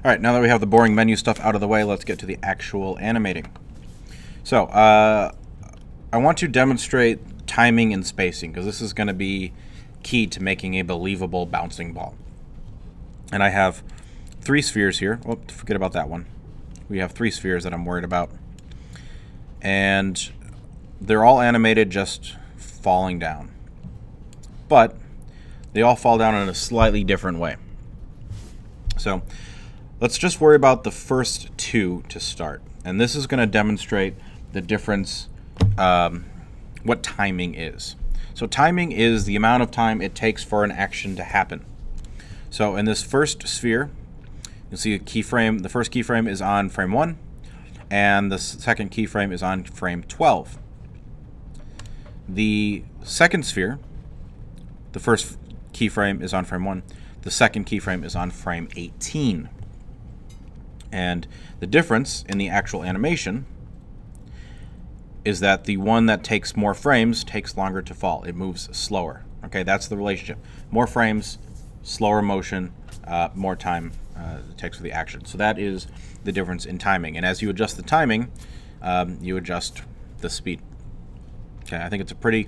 Alright, now that we have the boring menu stuff out of the way, let's get to the actual animating. So, I want to demonstrate timing and spacing, because this is going to be key to making a believable bouncing ball. And I have 3 spheres here. Oh, forget about that one. We have 3 spheres that I'm worried about. And they're all animated just falling down. But they all fall down in a slightly different way. So, let's just worry about the first 2 to start. And this is going to demonstrate the difference, what timing is. So timing is the amount of time it takes for an action to happen. So in this first sphere, you'll see a keyframe. The first keyframe is on frame 1, and the second keyframe is on frame 12. The second sphere, the first keyframe is on frame 1. The second keyframe is on frame 18. And the difference in the actual animation is that the one that takes more frames takes longer to fall. It moves slower. Okay, that's the relationship. More frames, slower motion, more time it takes for the action. So that is the difference in timing. And as you adjust the timing, you adjust the speed. Okay, I think it's a pretty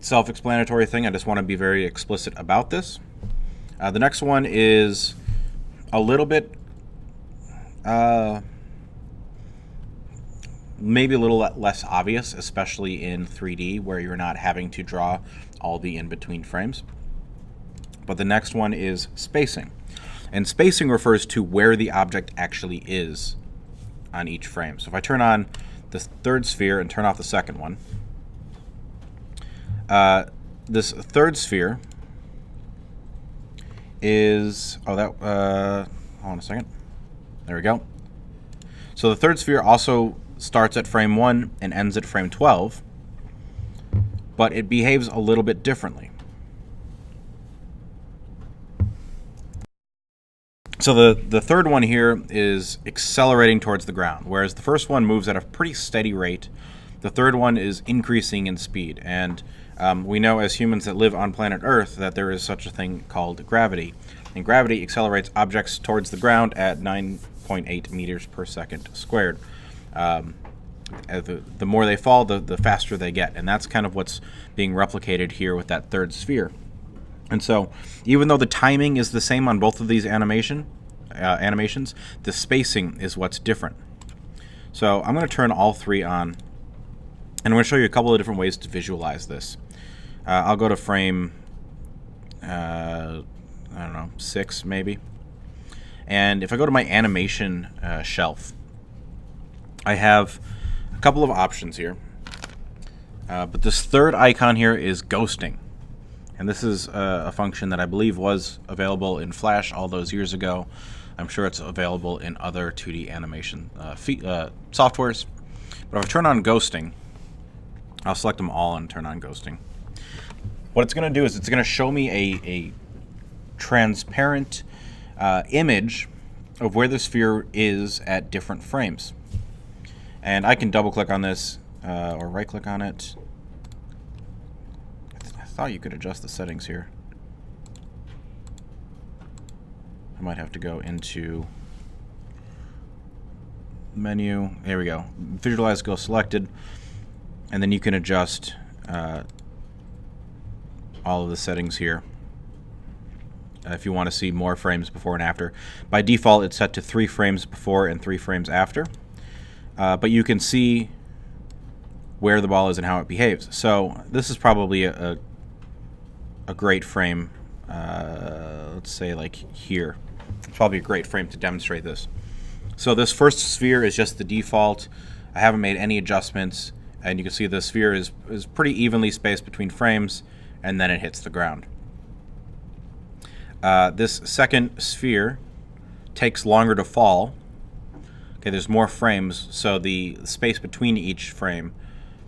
self-explanatory thing. I just want to be very explicit about this. The next one is a little bit maybe a little less obvious, especially in 3D where you're not having to draw all the in-between frames. But the next one is spacing. And spacing refers to where the object actually is on each frame. So if I turn on the third sphere and turn off the second one, this third sphere is, hold on a second. There we go. So the third sphere also starts at frame 1 and ends at frame 12, but it behaves a little bit differently. So the third one here is accelerating towards the ground, whereas the first one moves at a pretty steady rate. The third one is increasing in speed, and we know as humans that live on planet Earth that there is such a thing called gravity, and gravity accelerates objects towards the ground at 9.8 meters per second squared. The more they fall, the faster they get, and that's kind of what's being replicated here with that third sphere. And so, even though the timing is the same on both of these animations, the spacing is what's different. So I'm going to turn all 3 on, and I'm going to show you a couple of different ways to visualize this. I'll go to frame, I don't know, 6 maybe. And if I go to my animation shelf, I have a couple of options here. But this third icon here is ghosting. And this is a function that I believe was available in Flash all those years ago. I'm sure it's available in other 2D animation softwares. But if I turn on ghosting, I'll select them all and turn on ghosting. What it's going to do is it's going to show me a transparent image of where the sphere is at different frames. And I can double click on this or right click on it. I thought you could adjust the settings here. I might have to go into menu. There we go. Visualize Go selected. And then you can adjust all of the settings here if you want to see more frames before and after. By default, it's set to 3 frames before and 3 frames after. But you can see where the ball is and how it behaves. So this is probably a great frame. Let's say like here. It's probably a great frame to demonstrate this. So this first sphere is just the default. I haven't made any adjustments, and you can see the sphere is pretty evenly spaced between frames, and then it hits the ground. This second sphere takes longer to fall. Okay, there's more frames, so the space between each frame,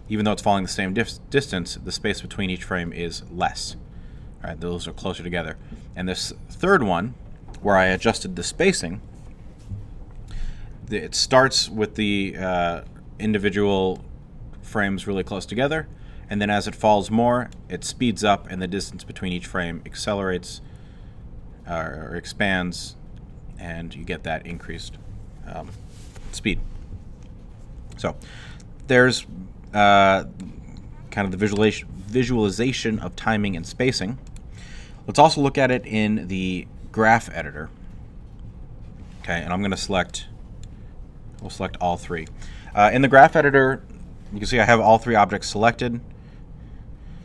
even though it's falling the same distance, the space between each frame is less. All right, those are closer together. And this third one, where I adjusted the spacing, it starts with the individual frames really close together, and then as it falls more, it speeds up, and the distance between each frame accelerates or expands and you get that increased speed. So there's kind of the visualization of timing and spacing. Let's also look at it in the graph editor. Okay, and I'm going to we'll select all three. In the graph editor, you can see I have all three objects selected.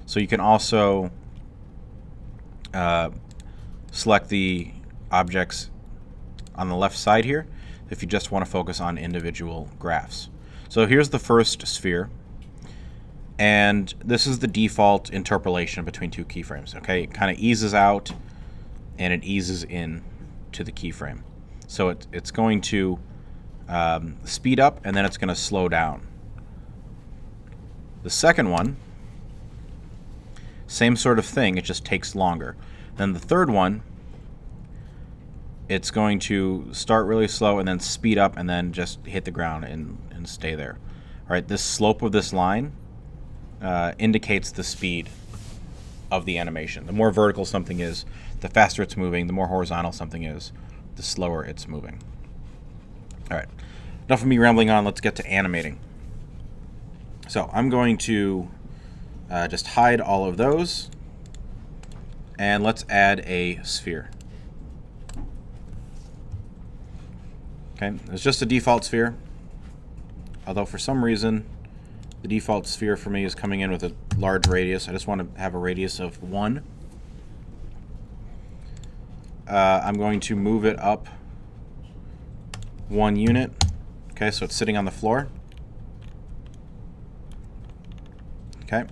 So you can also select the objects on the left side here if you just want to focus on individual graphs. So here's the first sphere, and this is the default interpolation between two keyframes. Okay, it kind of eases out and it eases in to the keyframe. So it's going to speed up and then it's going to slow down. The second one, same sort of thing, it just takes longer. Then the third one, it's going to start really slow and then speed up and then just hit the ground and stay there. All right, this slope of this line indicates the speed of the animation. The more vertical something is, the faster it's moving. The more horizontal something is, the slower it's moving. All right, enough of me rambling on. Let's get to animating. So I'm going to just hide all of those, and let's add a sphere. Okay, it's just a default sphere, although for some reason the default sphere for me is coming in with a large radius. I just want to have a radius of 1. I'm going to move it up 1 unit. Okay, so it's sitting on the floor. Okay,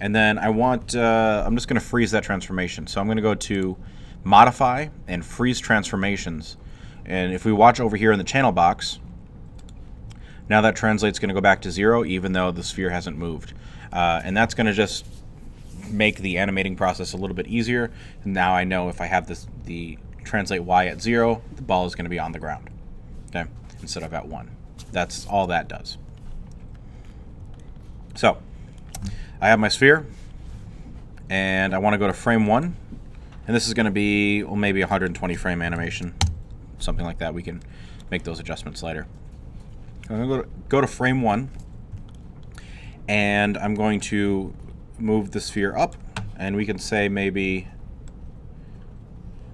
and then I want, I'm just going to freeze that transformation. So I'm going to go to Modify and Freeze Transformations. And if we watch over here in the channel box, now that translate's going to go back to 0 even though the sphere hasn't moved. And that's going to just make the animating process a little bit easier. And now I know if I have the translate Y at 0, the ball is going to be on the ground, okay, instead of at 1. That's all that does. So I have my sphere, and I want to go to frame 1, and this is going to be, well, maybe 120 frame animation, something like that. We can make those adjustments later. I'm going to go to frame 1, and I'm going to move the sphere up, and we can say maybe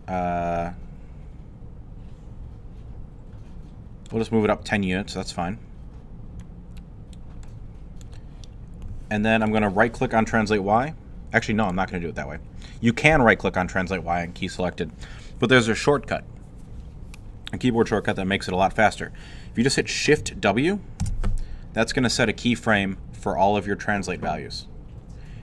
we'll just move it up 10 units. That's fine. And then I'm going to right-click on Translate Y. Actually, no, I'm not going to do it that way. You can right-click on Translate Y and key selected, but there's a shortcut, a keyboard shortcut that makes it a lot faster. If you just hit Shift W, that's going to set a keyframe for all of your translate values.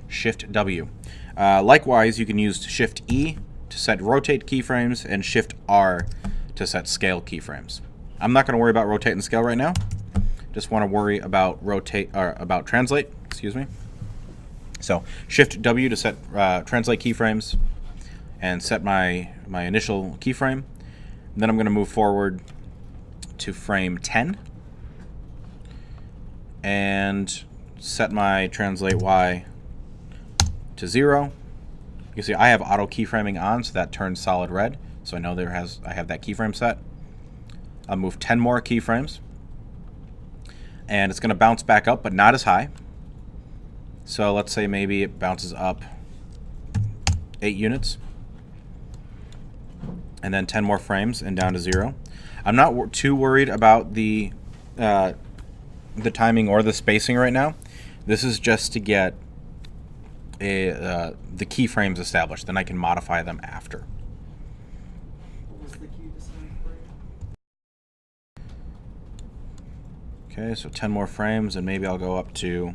Shift W. Likewise, you can use Shift E to set rotate keyframes and Shift R to set scale keyframes. I'm not going to worry about rotate and scale right now. Just want to worry about about translate. Excuse me. So Shift W to set translate keyframes and set my initial keyframe. Then I'm going to move forward to frame 10 and set my translate Y to 0. You can see I have auto keyframing on, so that turns solid red. So I know I have that keyframe set. I'll move 10 more keyframes, and it's going to bounce back up, but not as high. So let's say maybe it bounces up 8 units, and then 10 more frames and down to 0. I'm not too worried about the timing or the spacing right now. This is just to get the keyframes established. Then I can modify them after. What was the key to sign for you? Okay, so 10 more frames, and maybe I'll go up to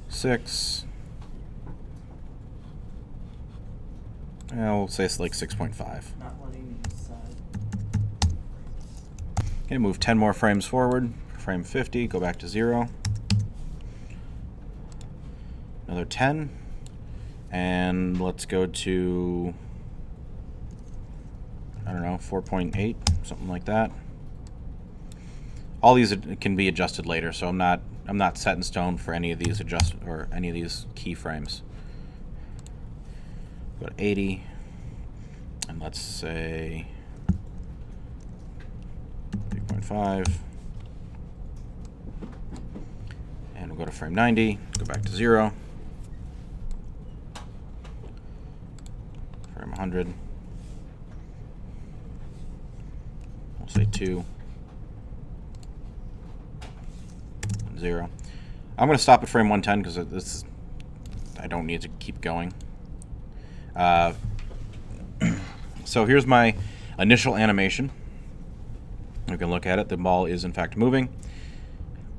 6. We'll say it's like 6.5. Not letting me decide. Okay, move 10 more frames forward. Frame 50, go back to 0. Another 10. And let's go to, I don't know, 4.8, something like that. All these can be adjusted later, so I'm not set in stone for any of these any of these keyframes. Go to 80, and let's say 3.5. And we'll go to frame 90, go back to 0. Frame 100. We'll say 2. 0. I'm going to stop at frame 110 because I don't need to keep going. So here's my initial animation. You can look at it. The ball is in fact moving,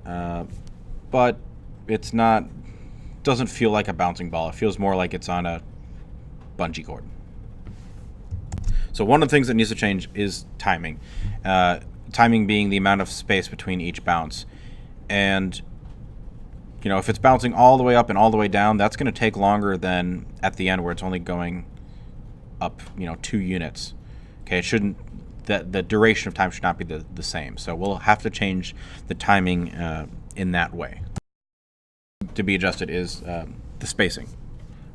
but it's not. Doesn't feel like a bouncing ball. It feels more like it's on a bungee cord. So one of the things that needs to change is timing. Timing being the amount of space between each bounce. And you know, if it's bouncing all the way up and all the way down, that's going to take longer than at the end where it's only going up, 2 units. Okay, it shouldn't. The duration of time should not be the same. So we'll have to change the timing in that way. To be adjusted is the spacing,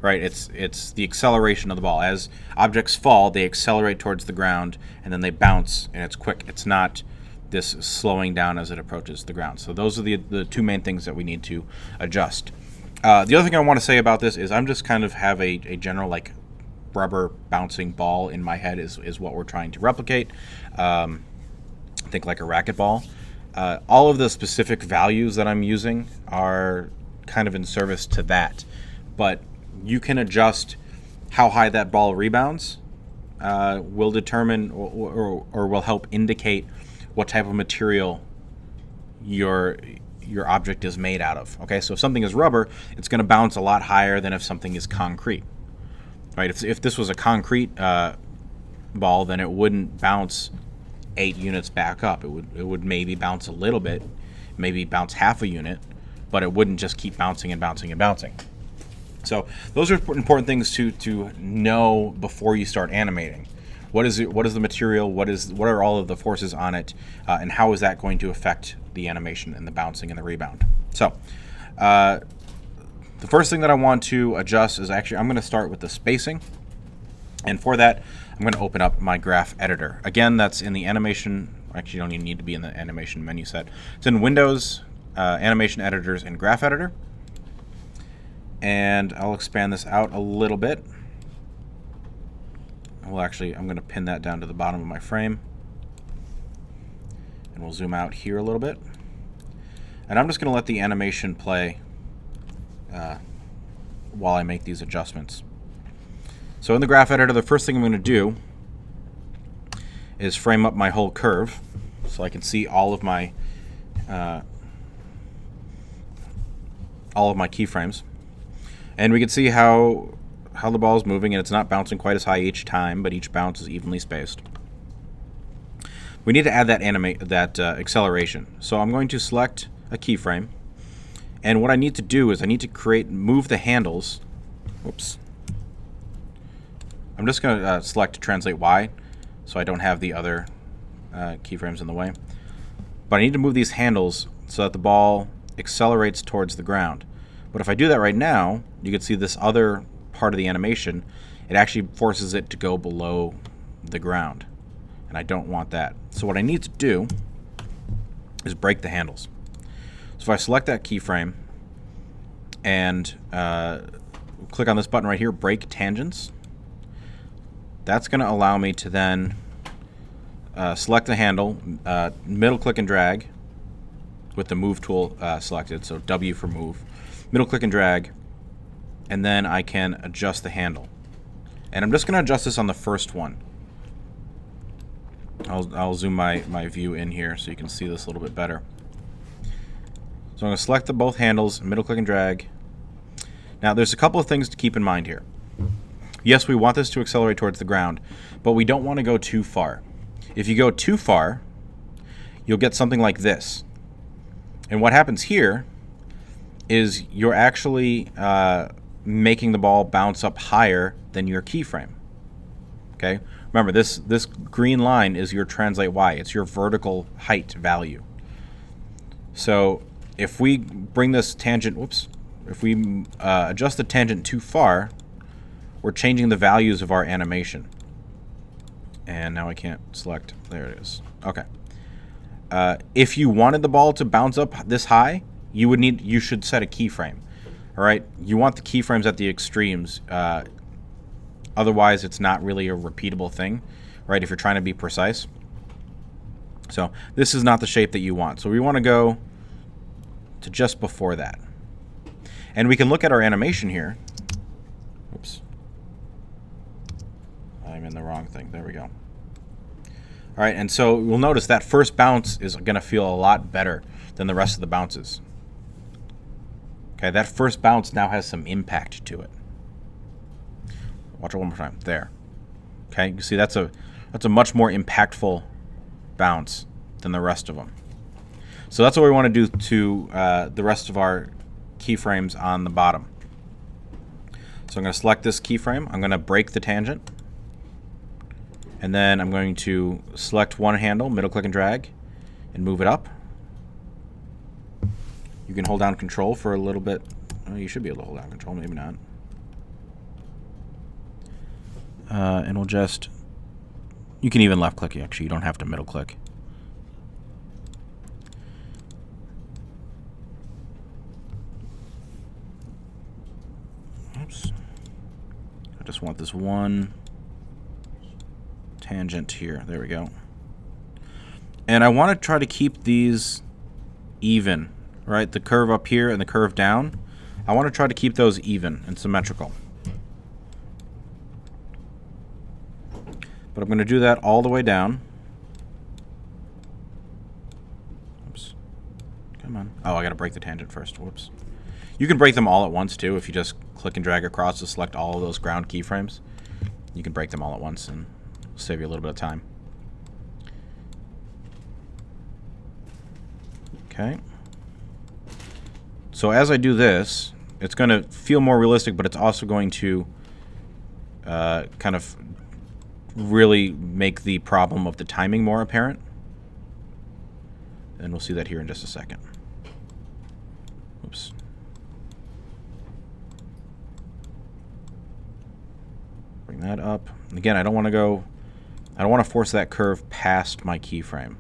right? It's the acceleration of the ball. As objects fall, they accelerate towards the ground and then they bounce, and it's quick. It's not this slowing down as it approaches the ground. So those are the two main things that we need to adjust. The other thing I want to say about this is I'm just kind of have a general like rubber bouncing ball in my head is what we're trying to replicate. Think like a racquetball. All of the specific values that I'm using are kind of in service to that, but you can adjust how high that ball rebounds. Will determine or will help indicate what type of material your object is made out of. Okay, so if something is rubber, it's going to bounce a lot higher than if something is concrete. Right? If this was a concrete ball, then it wouldn't bounce 8 units back up. It would maybe bounce a little bit, maybe bounce half a unit, but it wouldn't just keep bouncing and bouncing and bouncing. So those are important things to know before you start animating. What is it? What is the material? What are all of the forces on it? And how is that going to affect the animation and the bouncing and the rebound? So the first thing that I want to adjust is actually I'm going to start with the spacing. And for that, I'm going to open up my graph editor. Again, that's in the animation. Actually, you don't even need to be in the animation menu set. It's in Windows, Animation Editors, and Graph Editor. And I'll expand this out a little bit. Well, actually, I'm going to pin that down to the bottom of my frame. And we'll zoom out here a little bit. And I'm just going to let the animation play while I make these adjustments. So in the graph editor, the first thing I'm going to do is frame up my whole curve so I can see all of my keyframes. And we can see how the ball is moving, and it's not bouncing quite as high each time, but each bounce is evenly spaced. We need to add that acceleration. So I'm going to select a keyframe, and what I need to do is I need to move the handles. Whoops. I'm just going to select Translate Y, so I don't have the other keyframes in the way. But I need to move these handles so that the ball accelerates towards the ground. But if I do that right now, you can see this other part of the animation, it actually forces it to go below the ground. And I don't want that. So what I need to do is break the handles. So if I select that keyframe and click on this button right here, Break Tangents, that's going to allow me to then select the handle, middle click and drag with the Move tool selected, so W for Move, middle click and drag, and then I can adjust the handle. And I'm just going to adjust this on the first one. I'll zoom my view in here so you can see this a little bit better. So I'm going to select both handles, middle click and drag. Now there's a couple of things to keep in mind here. Yes, we want this to accelerate towards the ground, but we don't want to go too far. If you go too far, you'll get something like this. And what happens here is you're actually making the ball bounce up higher than your keyframe. Okay? Remember, this green line is your Translate Y. It's your vertical height value. So if we bring this tangent, if we adjust the tangent too far, we're changing the values of our animation. And now I can't select. There it is. Okay. If you wanted the ball to bounce up this high, you should set a keyframe. All right. You want the keyframes at the extremes. Otherwise, it's not really a repeatable thing, right? If you're trying to be precise. So this is not the shape that you want. So we want to go to just before that. And we can look at our animation here. Oops. I'm in the wrong thing. There we go. All right, and so we'll notice that first bounce is going to feel a lot better than the rest of the bounces. Okay, that first bounce now has some impact to it. Watch it one more time. There. Okay, you can see that's a much more impactful bounce than the rest of them. So that's what we want to do to the rest of our keyframes on the bottom. So I'm going to select this keyframe. I'm going to break the tangent. And then I'm going to select one handle, middle click and drag, and move it up. You can hold down Control for a little bit. Oh, you should be able to hold down Control, maybe not. And we'll just... You can even left click, actually. You don't have to middle click. Oops. I just want this one tangent here. There we go. And I want to try to keep these even, right? The curve up here and the curve down. I want to try to keep those even and symmetrical. But I'm going to do that all the way down. Oops. Come on. Oh, I got to break the tangent first. Whoops. You can break them all at once, too, if you just click and drag across to select all of those ground keyframes. You can break them all at once and save you a little bit of time. Okay. So as I do this, it's going to feel more realistic, but it's also going to kind of really make the problem of the timing more apparent. And we'll see that here in just a second. Oops. Bring that up. And again, I don't want to force that curve past my keyframe.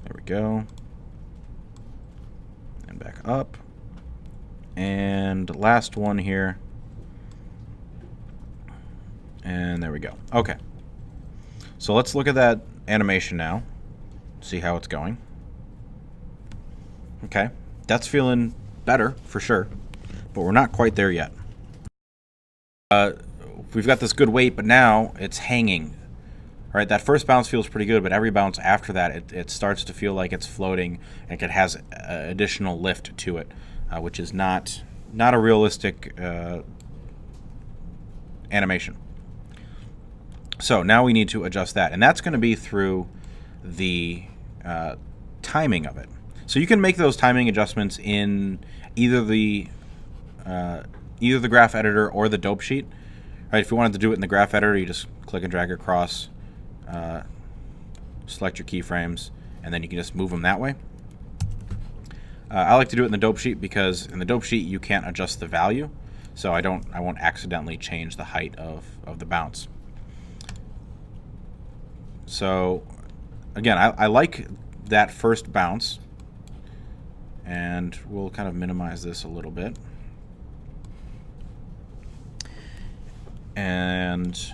There we go. And back up. And last one here. And there we go. Okay. So let's look at that animation now. See how it's going. Okay. That's feeling better, for sure. But we're not quite there yet. We've got this good weight, but now it's hanging. All right, that first bounce feels pretty good, but every bounce after that, it starts to feel like it's floating, and it has additional lift to it, which is not a realistic animation. So now we need to adjust that, and that's going to be through the timing of it. So you can make those timing adjustments in either the graph editor or the dope sheet. Right, if you wanted to do it in the graph editor, you just click and drag across, select your keyframes, and then you can just move them that way. I like to do it in the dope sheet because in the dope sheet you can't adjust the value, so I won't accidentally change the height of the bounce. So again, I like that first bounce, and we'll kind of minimize this a little bit. And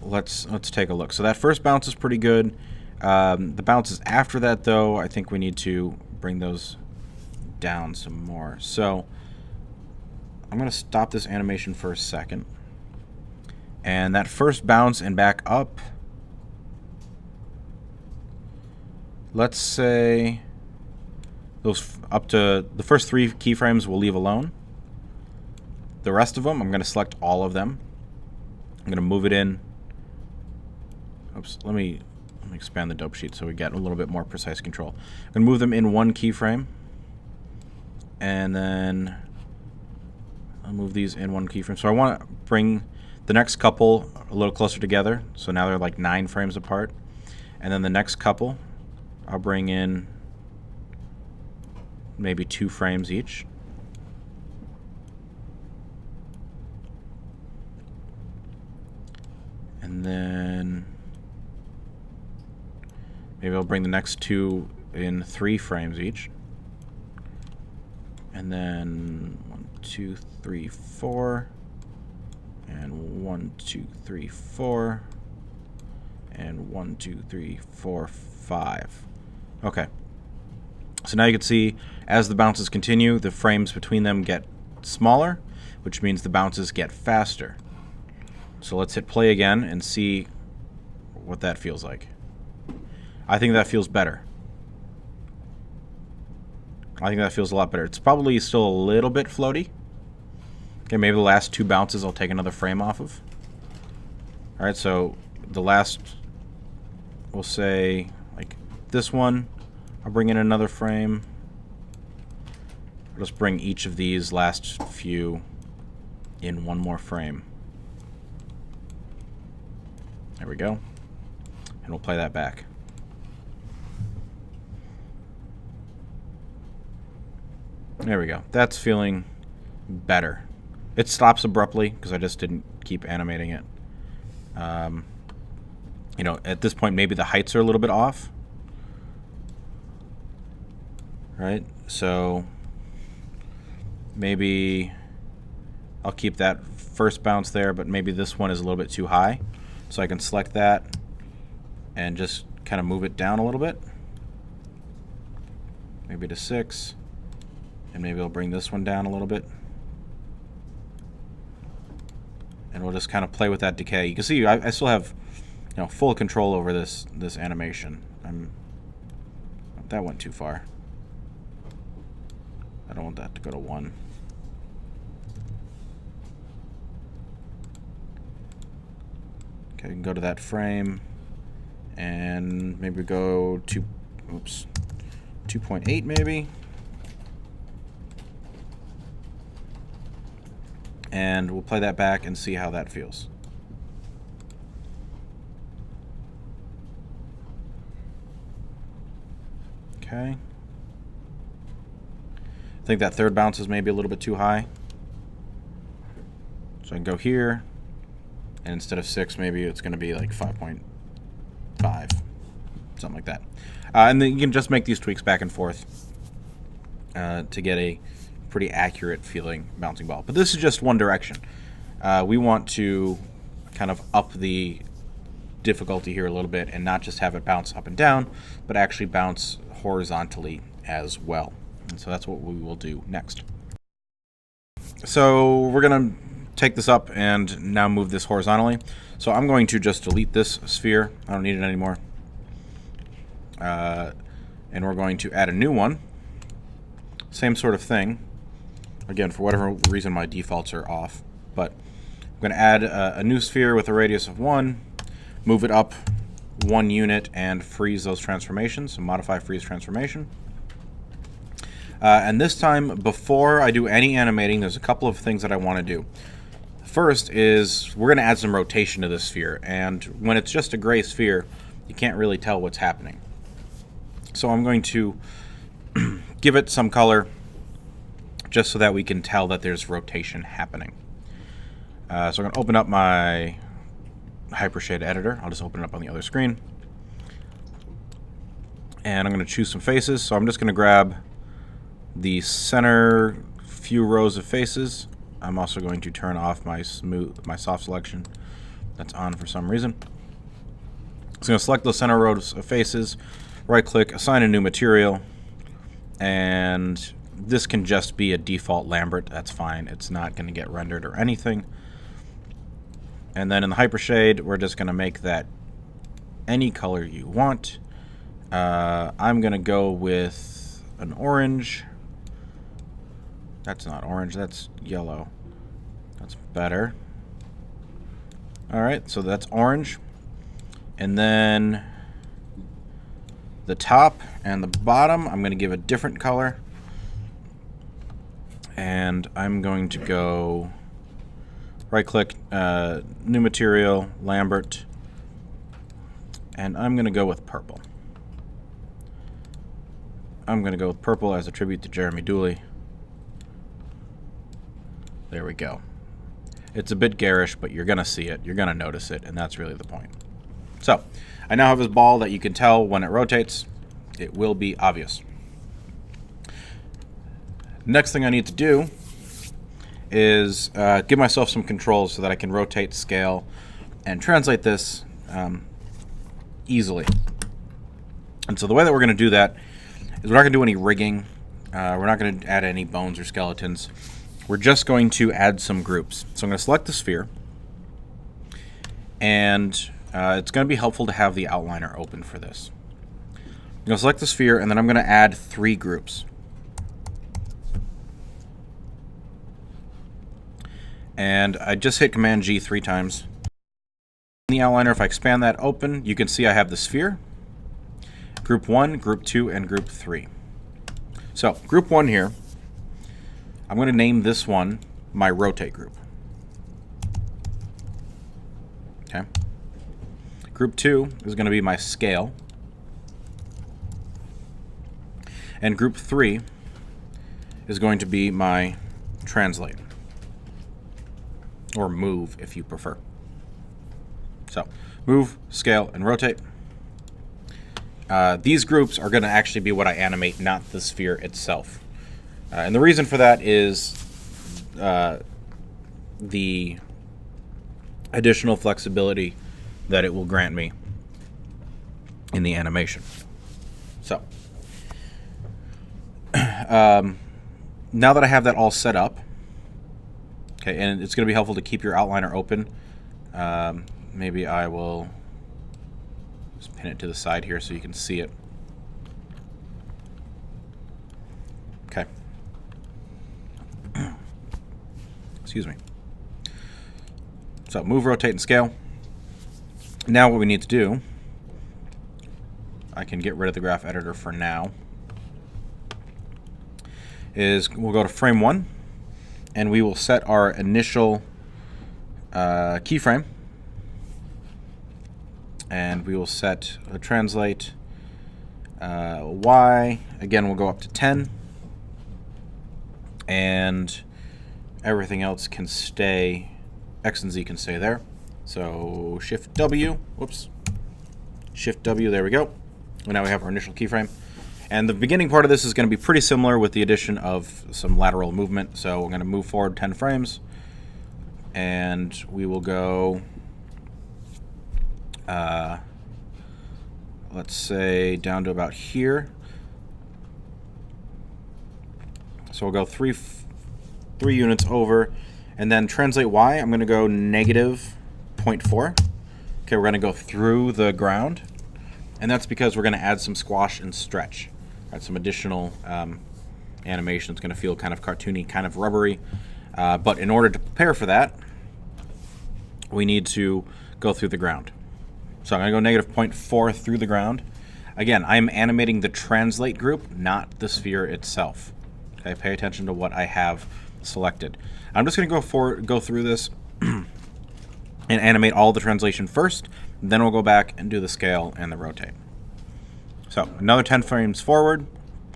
let's take a look. So that first bounce is pretty good. The bounces after that, though, I think we need to bring those down some more. So I'm going to stop this animation for a second. And that first bounce and back up, let's say those up to the first 3 keyframes we'll leave alone. The rest of them, I'm going to select all of them. I'm going to move it in. Oops, let me expand the dope sheet so we get a little bit more precise control. I'm going to move them in one keyframe. And then I'll move these in one keyframe. So I want to bring the next couple a little closer together. So now they're like 9 frames apart. And then the next couple, I'll bring in maybe 2 frames each. And then maybe I'll bring the next two in 3 frames each. And then 1, 2, 3, 4. And 1, 2, 3, 4. And 1, 2, 3, 4, 5. Okay. So now you can see as the bounces continue, the frames between them get smaller, which means the bounces get faster. So let's hit play again and see what that feels like. I think that feels better. I think that feels a lot better. It's probably still a little bit floaty. Okay, maybe the last 2 bounces I'll take another frame off of. Alright, so the last, we'll say, like this one, I'll bring in another frame. I'll just bring each of these last few in one more frame. There we go. And we'll play that back. There we go. That's feeling better. It stops abruptly because I just didn't keep animating it. You know, at this point, maybe the heights are a little bit off. Right? So maybe I'll keep that first bounce there, but maybe this one is a little bit too high. So I can select that and just kind of move it down a little bit. Maybe to 6. And maybe I'll bring this one down a little bit. And we'll just kind of play with that decay. You can see I still have, you know, full control over this animation. That went too far. I don't want that to go to 1. Okay, we can go to that frame and maybe go 2.8 maybe. And we'll play that back and see how that feels. Okay. I think that third bounce is maybe a little bit too high. So I can go here, and instead of 6, maybe it's going to be like 5.5, something like that. And then you can just make these tweaks back and forth to get a pretty accurate feeling bouncing ball. But this is just one direction. We want to kind of up the difficulty here a little bit and not just have it bounce up and down, but actually bounce horizontally as well. And so that's what we will do next. So we're going to take this up and now move this horizontally. So I'm going to just delete this sphere. I don't need it anymore. And we're going to add a new one. Same sort of thing. Again, for whatever reason, my defaults are off. But I'm going to add a new sphere with a radius of 1, move it up 1 unit, and freeze those transformations. So modify freeze transformation. And this time, before I do any animating, there's a couple of things that I want to do. First is we're going to add some rotation to this sphere. And when it's just a gray sphere, you can't really tell what's happening. So I'm going to give it some color just so that we can tell that there's rotation happening. So I'm going to open up my Hypershade editor. I'll just open it up on the other screen. And I'm going to choose some faces. So I'm just going to grab the center few rows of faces. I'm also going to turn off my soft selection. That's on for some reason. So I'm going to select those center rows of faces, right click, assign a new material, and this can just be a default Lambert. That's fine. It's not going to get rendered or anything. And then in the Hypershade, we're just going to make that any color you want. I'm going to go with an orange. That's not orange, that's yellow. That's better. Alright, so that's orange. And then the top and the bottom, I'm going to give a different color. And I'm going to go right-click, new material, Lambert, and I'm going to go with purple. I'm going to go with purple as a tribute to Jeremy Dooley. There we go. It's a bit garish, but you're going to see it. You're going to notice it, and that's really the point. So I now have this ball that you can tell when it rotates. It will be obvious. Next thing I need to do is give myself some controls so that I can rotate, scale, and translate this easily. And so the way that we're going to do that is we're not going to do any rigging. We're not going to add any bones or skeletons. We're just going to add some groups. So I'm going to select the sphere, and it's going to be helpful to have the outliner open for this. I'm going to select the sphere, and then I'm going to add 3 groups. And I just hit Command G 3 times. In the outliner, if I expand that open, you can see I have the sphere, Group 1, Group 2, and Group 3. So, Group 1 here, I'm going to name this one my Rotate group. Okay. Group 2 is going to be my Scale. And Group 3 is going to be my Translate. Or Move, if you prefer. So, Move, Scale, and Rotate. These groups are going to actually be what I animate, not the sphere itself. And the reason for that is the additional flexibility that it will grant me in the animation. So, now that I have that all set up, okay, and it's going to be helpful to keep your outliner open. Maybe I will just pin it to the side here so you can see it. Okay. Excuse me. So move, rotate, and scale. Now what we need to do, I can get rid of the graph editor for now, is we'll go to frame 1, and we will set our initial keyframe. And we will set a translate Y. Again, we'll go up to 10. And everything else can stay, X and Z can stay there. So Shift W, whoops. Shift W, there we go. And now we have our initial keyframe. And the beginning part of this is going to be pretty similar with the addition of some lateral movement. So we're going to move forward 10 frames. And we will go, let's say down to about here. So we'll go three units over, and then translate Y. I'm going to go -0.4. Okay, we're going to go through the ground, and that's because we're going to add some squash and stretch. Right, some additional animation. It's going to feel kind of cartoony, kind of rubbery. But in order to prepare for that, we need to go through the ground. So I'm going to go -0.4 through the ground. Again, I'm animating the translate group, not the sphere itself. Okay, pay attention to what I have selected. I'm just going to go through this and animate all the translation first. Then we'll go back and do the scale and the rotate. So another 10 frames forward,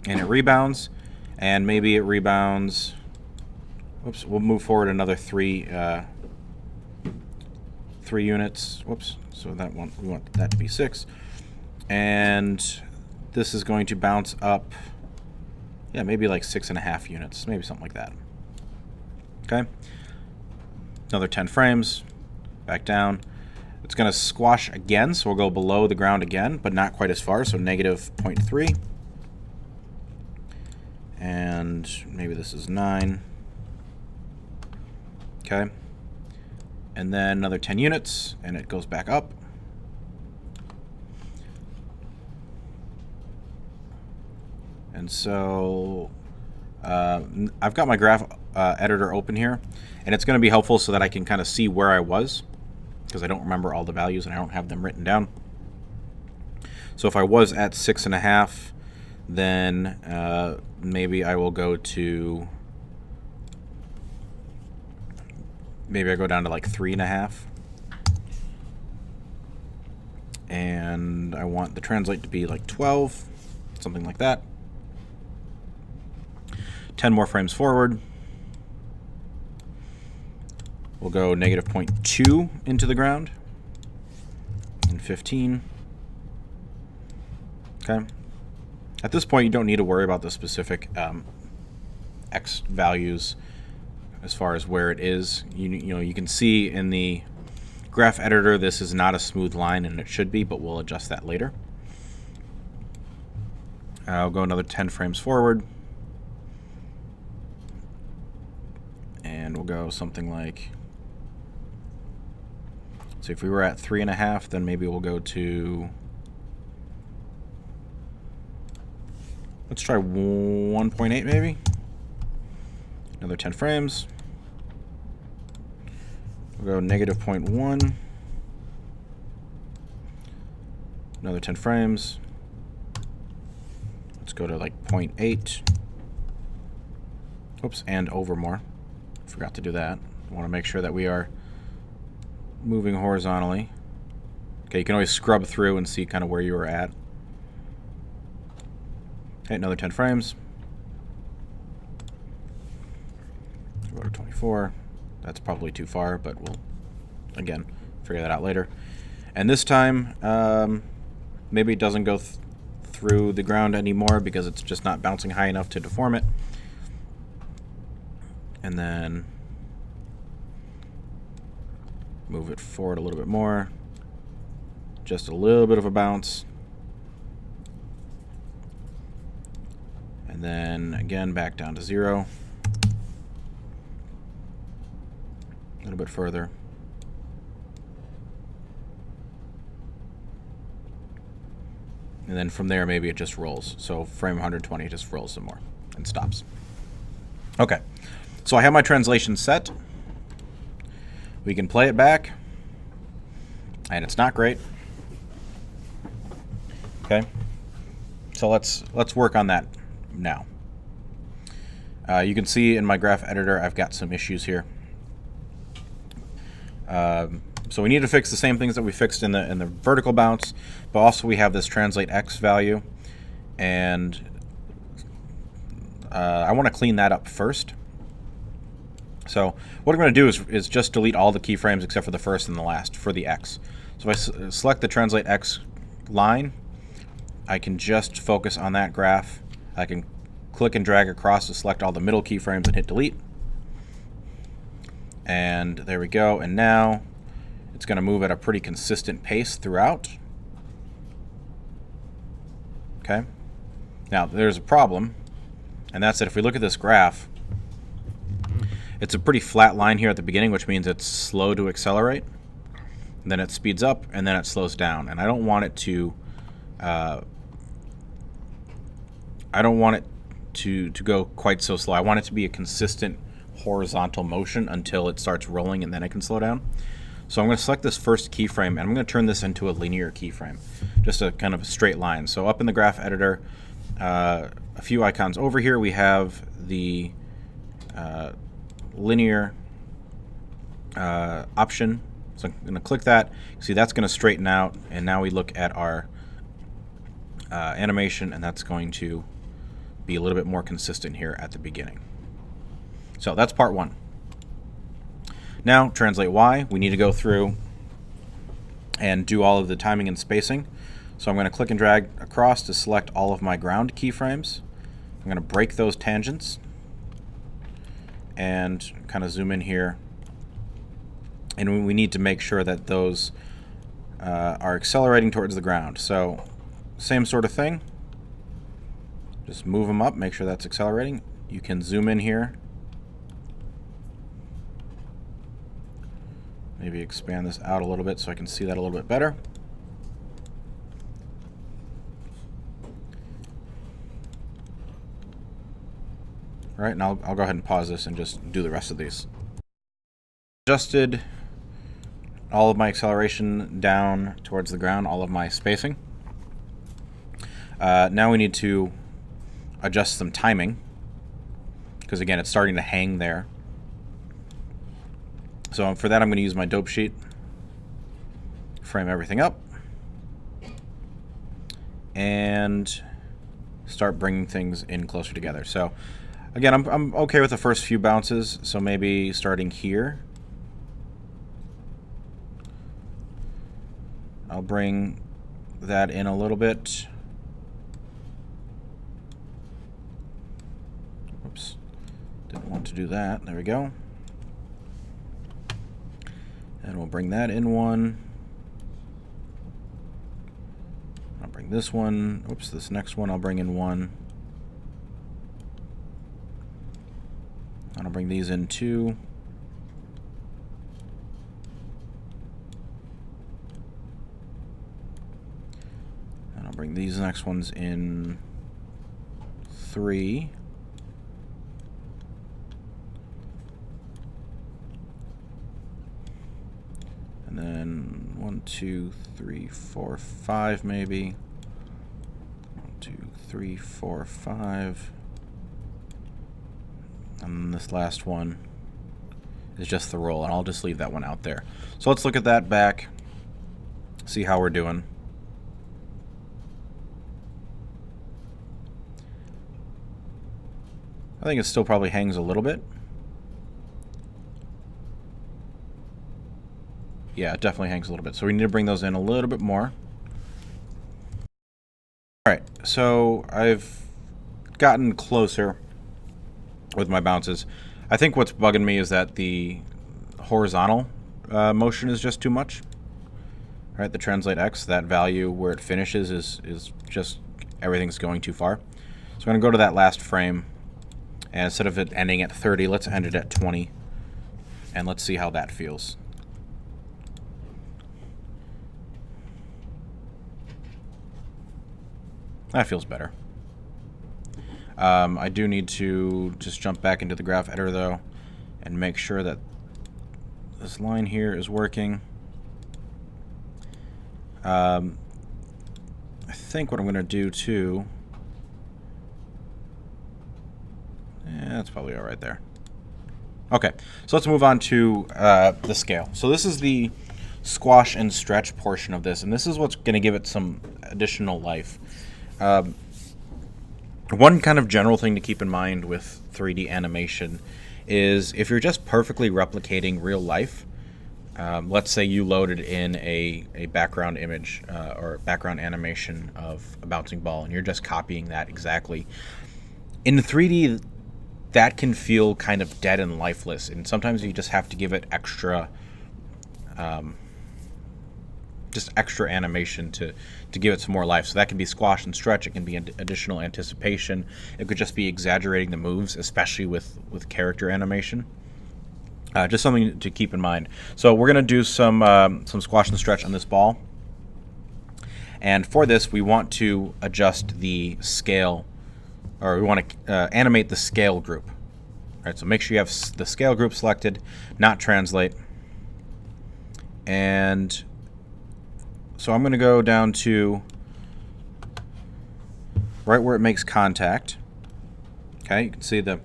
and it rebounds, and maybe it rebounds. Whoops, we'll move forward another 3 units. Whoops. So that one, we want that to be 6. And this is going to bounce up, yeah, maybe like 6.5 units, maybe something like that. Okay. Another 10 frames, back down. It's going to squash again, so we'll go below the ground again, but not quite as far, so -0.3. And maybe this is 9. Okay. And then another 10 units, and it goes back up. And so I've got my graph editor open here, and it's going to be helpful so that I can kind of see where I was, because I don't remember all the values and I don't have them written down. So if I was at 6.5, then maybe I will go to, maybe I go down to like 3.5. And I want the translate to be like 12, something like that. 10 more frames forward. We'll go negative 0.2 into the ground, and 15. Okay. At this point, you don't need to worry about the specific X values as far as where it is. You know, you can see in the graph editor this is not a smooth line, and it should be, but we'll adjust that later. I'll go another 10 frames forward, and we'll go something like, so if we were at 3.5, then maybe we'll go to, let's try 1.8 maybe. Another 10 frames. We'll go negative 0.1. Another 10 frames. Let's go to like 0.8. Oops, and over more. Forgot to do that. I want to make sure that we are moving horizontally. Okay, you can always scrub through and see kind of where you were at. Okay, another 10 frames. Go to 24. That's probably too far, but we'll, again, figure that out later. And this time, maybe it doesn't go through the ground anymore because it's just not bouncing high enough to deform it. And then move it forward a little bit more. Just a little bit of a bounce. And then again back down to 0. A little bit further. And then from there maybe it just rolls. So frame 120 just rolls some more and stops. Okay, so I have my translation set. We can play it back, and it's not great. Okay, so let's work on that now. You can see in my graph editor I've got some issues here. So we need to fix the same things that we fixed in the vertical bounce, but also we have this translate X value, and I want to clean that up first. So what I'm going to do is just delete all the keyframes except for the first and the last for the X. So if I select the translate X line, I can just focus on that graph. I can click and drag across to select all the middle keyframes and hit delete. And there we go. And now it's going to move at a pretty consistent pace throughout. Okay. Now there's a problem, and that's that if we look at this graph, it's a pretty flat line here at the beginning, which means it's slow to accelerate. And then it speeds up, and then it slows down. And I don't want it to to go quite so slow. I want it to be a consistent horizontal motion until it starts rolling, and then it can slow down. So I'm going to select this first keyframe, and I'm going to turn this into a linear keyframe, just a kind of a straight line. So up in the graph editor, a few icons over here, we have the linear option. So I'm going to click that. See, that's going to straighten out, and now we look at our animation, and that's going to be a little bit more consistent here at the beginning. So that's part one. Now, translate Y. We need to go through and do all of the timing and spacing. So I'm going to click and drag across to select all of my ground keyframes. I'm going to break those tangents and kind of zoom in here. And we need to make sure that those are accelerating towards the ground. So same sort of thing. Just move them up, make sure that's accelerating. You can zoom in here. Maybe expand this out a little bit so I can see that a little bit better. All right, and I'll go ahead and pause this and just do the rest of these. Adjusted all of my acceleration down towards the ground, all of my spacing. Now we need to adjust some timing, because again, it's starting to hang there. So for that, I'm going to use my dope sheet, frame everything up, and start bringing things in closer together. So again, I'm okay with the first few bounces, so maybe starting here, bring that in a little bit. Oops, didn't want to do that. There we go. And we'll bring that in one. I'll bring this one. Oops, this next one I'll bring in one. And I'll bring these in two. And I'll bring these next ones in three. And then 1, 2, 3, 4, 5 maybe. 1, 2, 3, 4, 5. And this last one is just the roll, and I'll just leave that one out there. So let's look at that back, see how we're doing. I think it still probably hangs a little bit. Yeah, it definitely hangs a little bit. So we need to bring those in a little bit more. Alright, so I've gotten closer with my bounces. I think what's bugging me is that the horizontal motion is just too much. Right, the translate X, that value where it finishes is just everything's going too far. So I'm going to go to that last frame, and instead of it ending at 30, let's end it at 20, and let's see how that feels. That feels better. I do need to just jump back into the graph editor though and make sure that this line here is working. I think what I'm going to do too, that's probably all right there. Okay, so let's move on to the scale. So this is the squash and stretch portion of this, and this is what's going to give it some additional life. One kind of general thing to keep in mind with 3D animation is if you're just perfectly replicating real life, let's say you loaded in a background image or background animation of a bouncing ball and you're just copying that exactly. In 3D, that can feel kind of dead and lifeless, and sometimes you just have to give it extra animation to give it some more life. So that can be squash and stretch. It can be additional anticipation. It could just be exaggerating the moves, especially with character animation. Just something to keep in mind. So we're going to do some squash and stretch on this ball. And for this, we want to adjust the scale, or we want to animate the scale group. All right, so make sure you have the scale group selected, not translate. And so I'm going to go down to right where it makes contact. Okay, you can see the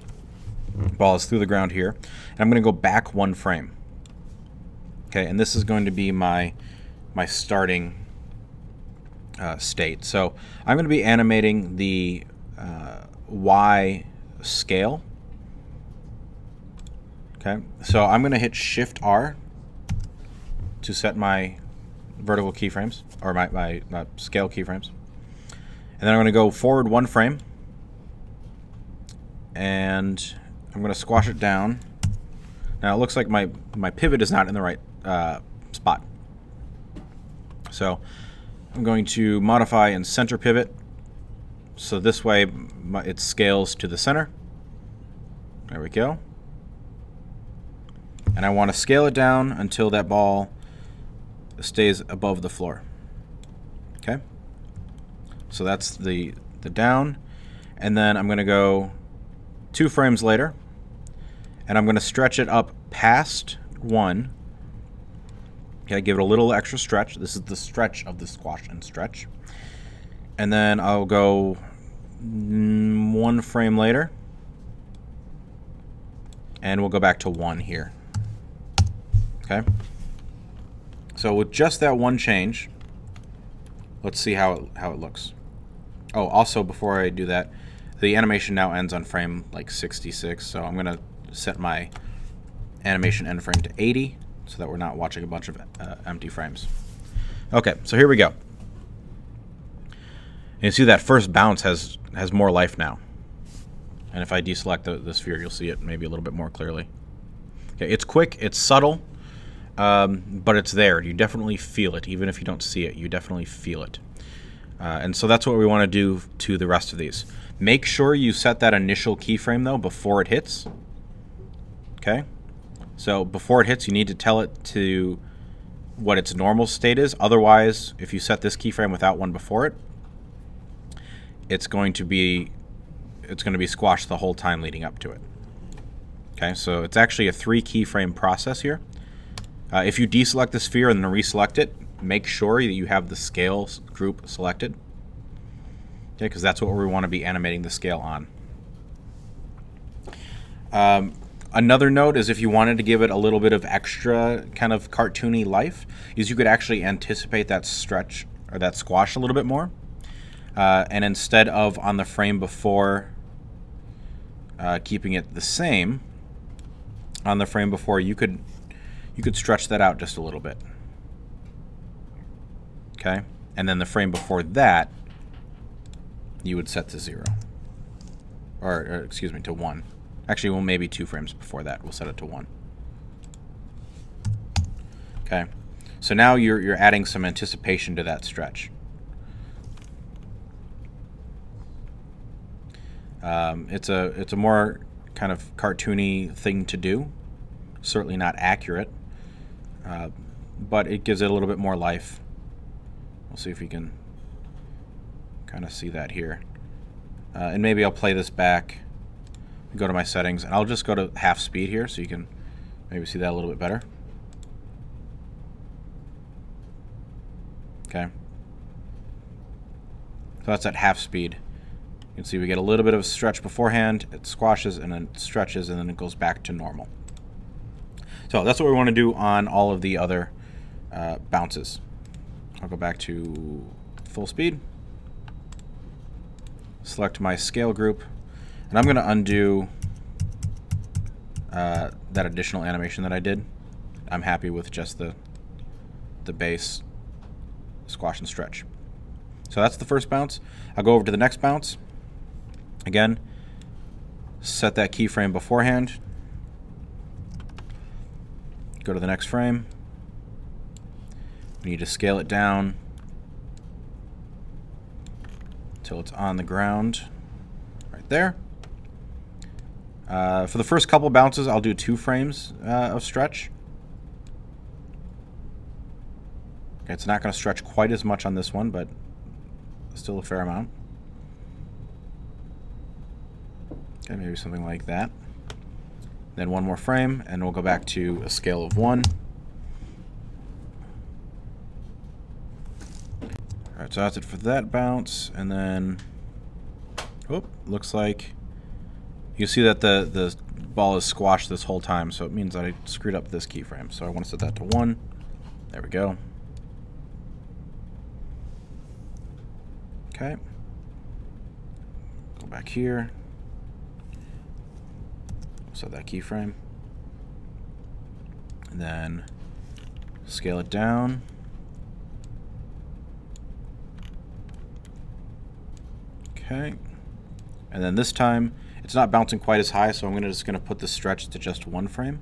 ball is through the ground here. And I'm going to go back one frame. Okay, and this is going to be my starting state. So I'm going to be animating the Y scale. Okay, so I'm going to hit Shift R to set my vertical keyframes, or my scale keyframes. And then I'm going to go forward one frame, and I'm going to squash it down. Now it looks like my pivot is not in the right spot. So I'm going to modify and center pivot, so this way it scales to the center. There we go. And I want to scale it down until that ball stays above the floor. Okay, so that's the down, and then I'm going to go 2 frames later, and I'm going to stretch it up past 1. Okay, give it a little extra stretch. This is the stretch of the squash and stretch, and then I'll go 1 frame later, and we'll go back to 1 here. Okay. So with just that one change, let's see how it looks. Oh, also before I do that, the animation now ends on frame like 66, so I'm going to set my animation end frame to 80 so that we're not watching a bunch of empty frames. Okay, so here we go. And you see that first bounce has more life now. And if I deselect the sphere, you'll see it maybe a little bit more clearly. Okay, it's quick, it's subtle, but it's there. You definitely feel it. Even if you don't see it, you definitely feel it. And so that's what we want to do to the rest of these. Make sure you set that initial keyframe, though, before it hits. Okay? So before it hits, you need to tell it to what its normal state is. Otherwise, if you set this keyframe without one before it, it's going to be squashed the whole time leading up to it. Okay, so it's actually a 3 keyframe process here. If you deselect the sphere and then reselect it, make sure that you have the scale group selected. Okay, because that's what we want to be animating the scale on. Another note is if you wanted to give it a little bit of extra kind of cartoony life, is you could actually anticipate that stretch or that squash a little bit more. And instead of on the frame before keeping it the same, on the frame before you could stretch that out just a little bit. Okay? And then the frame before that you would set to 0. Or excuse me, to 1. Actually, well, maybe 2 frames before that we'll set it to 1. Okay? So now you're adding some anticipation to that stretch. It's a more kind of cartoony thing to do. Certainly not accurate, but it gives it a little bit more life. We'll see if we can kind of see that here. And maybe I'll play this back, go to my settings, and I'll just go to half speed here so you can maybe see that a little bit better. Okay. So that's at half speed. You can see we get a little bit of a stretch beforehand, it squashes and then stretches and then it goes back to normal. So that's what we want to do on all of the other bounces. I'll go back to full speed, select my scale group, and I'm going to undo that additional animation that I did. I'm happy with just the base squash and stretch. So that's the first bounce. I'll go over to the next bounce. Again, set that keyframe beforehand. Go to the next frame. We need to scale it down until it's on the ground right there. For the first couple bounces, I'll do 2 frames of stretch. Okay, it's not going to stretch quite as much on this one, but still a fair amount. Okay, maybe something like that. Then 1 more frame, and we'll go back to a scale of 1. Alright, so that's it for that bounce, and then, looks like you see that the ball is squashed this whole time, so it means that I screwed up this keyframe. So I want to set that to 1. There we go. Okay. Go back here. Set that keyframe. And then scale it down. Okay. And then this time, it's not bouncing quite as high, so I'm just going to put the stretch to just 1 frame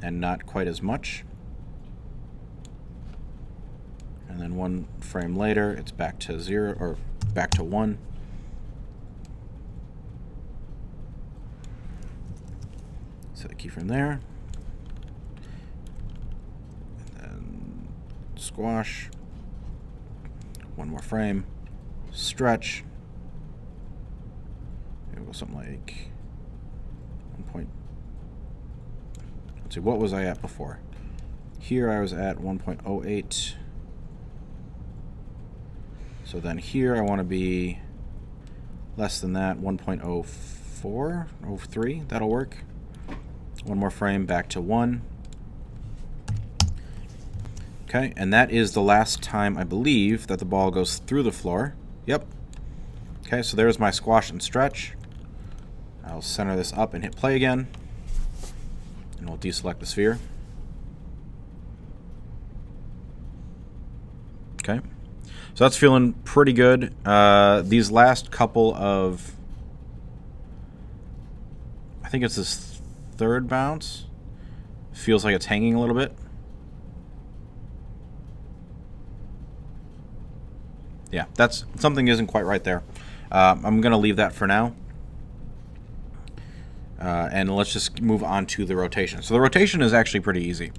and not quite as much. And then 1 frame later, it's back to 0 or back to 1. Set a keyframe there. And then squash. 1 more frame. Stretch. Maybe we'll go something like 1 point. Let's see, what was I at before? Here I was at 1.08. So then here I want to be less than that, 1.04, 03. That'll work. 1 more frame, back to 1. Okay, and that is the last time, I believe, that the ball goes through the floor. Yep. Okay, so there's my squash and stretch. I'll center this up and hit play again. And we'll deselect the sphere. Okay, so that's feeling pretty good. These last couple of, I think it's this third bounce, feels like it's hanging a little bit. Yeah, that's something isn't quite right there. I'm going to leave that for now. And let's just move on to the rotation. So the rotation is actually pretty easy.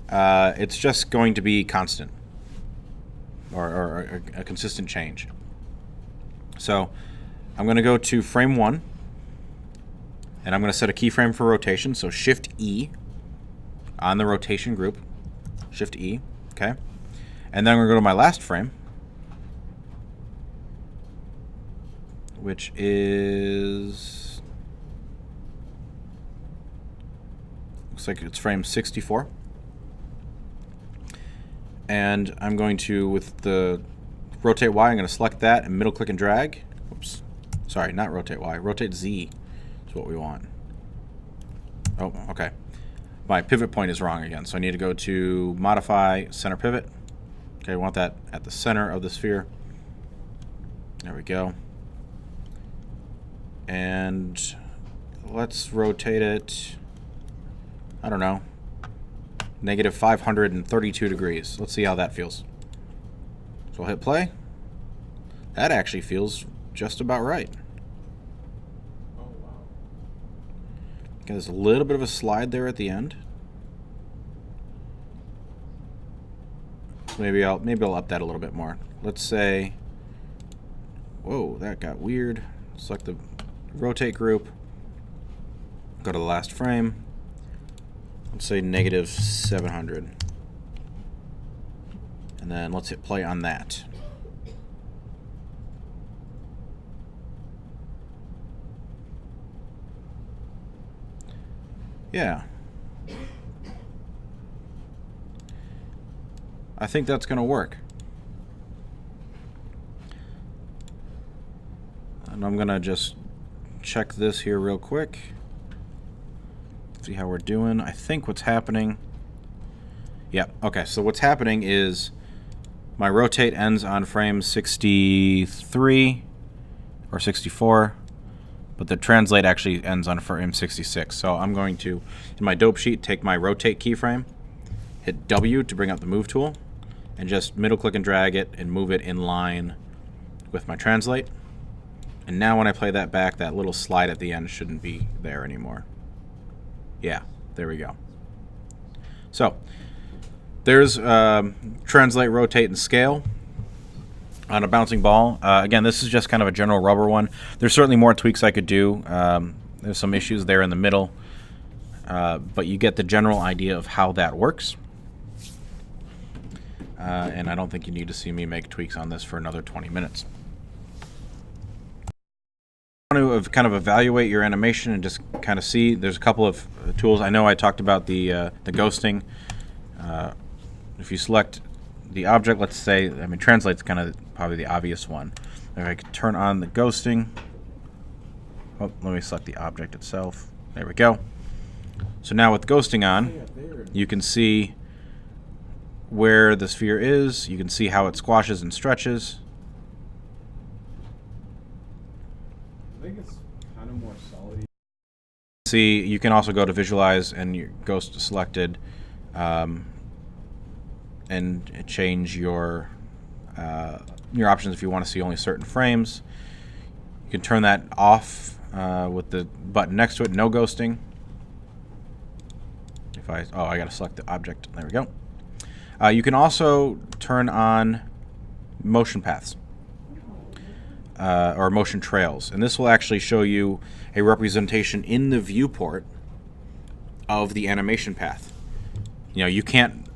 It's just going to be constant, or a consistent change. So I'm going to go to frame 1, and I'm going to set a keyframe for rotation. So Shift E on the rotation group, Shift E, okay? And then I'm going to go to my last frame, which is, looks like it's frame 64. And I'm going to, with the rotate Y, I'm going to select that and middle click and drag. Oops, sorry, not rotate Y, rotate Z is what we want. Oh, okay. My pivot point is wrong again, so I need to go to modify center pivot. Okay, I want that at the center of the sphere. There we go. And let's rotate it, I don't know, negative 532 degrees. Let's see how that feels. So I'll hit play. That actually feels just about right. Oh, wow. Okay, there's a little bit of a slide there at the end. So maybe I'll up that a little bit more. Let's say, whoa, that got weird. Select the rotate group. Go to the last frame. Let's say negative 700. And then let's hit play on that. Yeah. I think that's going to work. And I'm going to just check this here real quick. See how we're doing. I think what's happening, yeah, okay, so what's happening is my rotate ends on frame 63 or 64, but the translate actually ends on frame 66. So I'm going to, in my dope sheet, take my rotate keyframe, hit W to bring up the move tool, and just middle click and drag it and move it in line with my translate. And now when I play that back, that little slide at the end shouldn't be there anymore. Yeah, there we go. So there's translate, rotate, and scale on a bouncing ball. Again, this is just kind of a general rubber one. There's certainly more tweaks I could do. There's some issues there in the middle, but you get the general idea of how that works. And I don't think you need to see me make tweaks on this for another 20 minutes. Want to kind of evaluate your animation and just kind of see, there's a couple of tools. I know I talked about the ghosting. If you select the object, let's say, I mean, translate's kind of probably the obvious one. If I could turn on the ghosting, oh, let me select the object itself. There we go. So now with ghosting on, you can see where the sphere is. You can see how it squashes and stretches. I think it's kind of more solid. See, you can also go to visualize and your ghost selected, and change your options if you want to see only certain frames. You can turn that off with the button next to it, no ghosting. If I got to select the object. There we go. You can also turn on motion paths. Or motion trails, and this will actually show you a representation in the viewport of the animation path. You know, you can't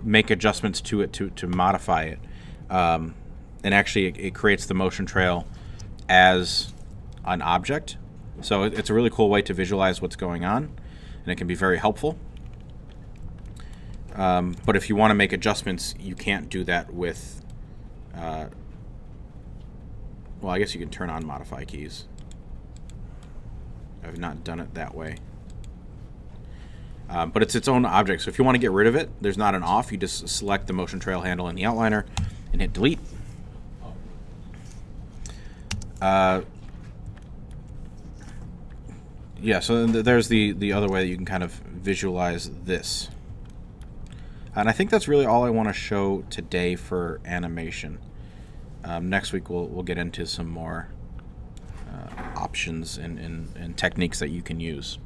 make adjustments to it to modify it, and actually it creates the motion trail as an object. So it's a really cool way to visualize what's going on, and it can be very helpful. But if you want to make adjustments, you can't do that with well, I guess you can turn on modify keys. I've not done it that way. But it's its own object. So if you want to get rid of it, there's not an off. You just select the motion trail handle in the outliner and hit delete. Yeah, so there's the other way that you can kind of visualize this. And I think that's really all I want to show today for animation. Next week we'll get into some more options and techniques that you can use.